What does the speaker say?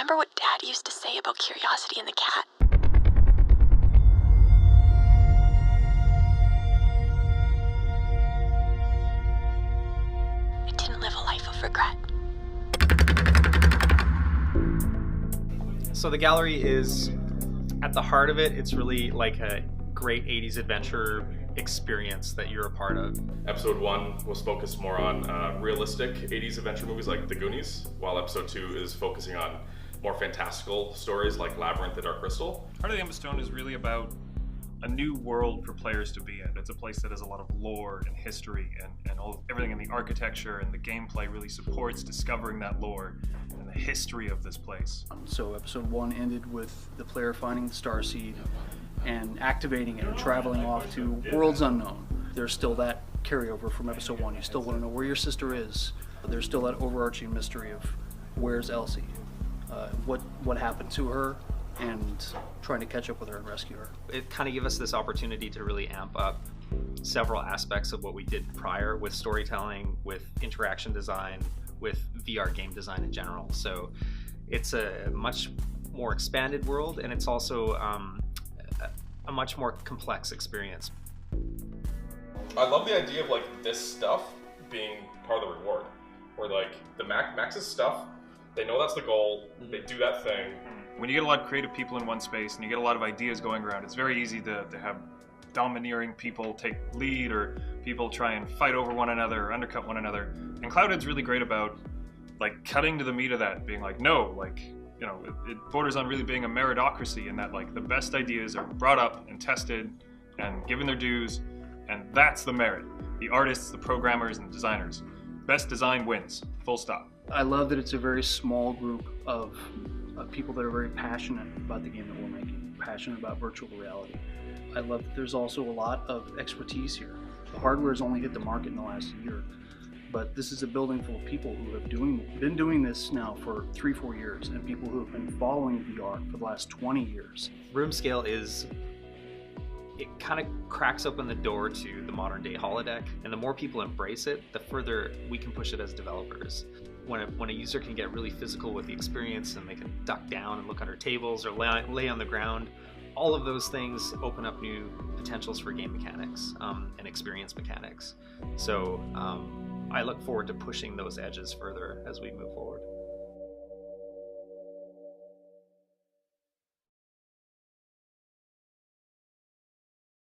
remember what Dad used to say about Curiosity and the cat? It didn't live a life of regret. So the gallery is, at the heart of it, it's really like a great 80s adventure experience that you're a part of. Episode 1 was focused more on realistic 80s adventure movies like The Goonies, while episode 2 is focusing on more fantastical stories like Labyrinth and Dark Crystal. Heart of the Emma Stone is really about a new world for players to be in. It's a place that has a lot of lore and history and everything in the architecture and the gameplay really supports discovering that lore and the history of this place. So episode 1 ended with the player finding the Starseed and activating it and traveling off to worlds unknown. There's still that carryover from episode 1. You still want to know where your sister is. There's still that overarching mystery of where's Elsie, what happened to her, and trying to catch up with her and rescue her. It kind of gave us this opportunity to really amp up several aspects of what we did prior with storytelling, with interaction design, with VR game design in general. So it's a much more expanded world, and it's also a much more complex experience. I love the idea of like this stuff being part of the reward, where like the Max's stuff, they know that's the goal, they do that thing. When you get a lot of creative people in one space and you get a lot of ideas going around, it's very easy to have domineering people take lead, or people try and fight over one another or undercut one another. And Cloudhead's really great about like cutting to the meat of that, being like, no, like, you know, it borders on really being a meritocracy, in that like the best ideas are brought up and tested and given their dues, and that's the merit. The artists, the programmers, and the designers. Best design wins, full stop. I love that it's a very small group of people that are very passionate about the game that we're making, passionate about virtual reality. I love that there's also a lot of expertise here. The hardware has only hit the market in the last year, but this is a building full of people who have been doing this now for 3-4 years, and people who have been following VR for the last 20 years. Room scale it kind of cracks open the door to the modern day holodeck, and the more people embrace it, the further we can push it as developers. When a user can get really physical with the experience, and they can duck down and look under tables or lay on the ground, all of those things open up new potentials for game mechanics and experience mechanics. So I look forward to pushing those edges further as we move forward.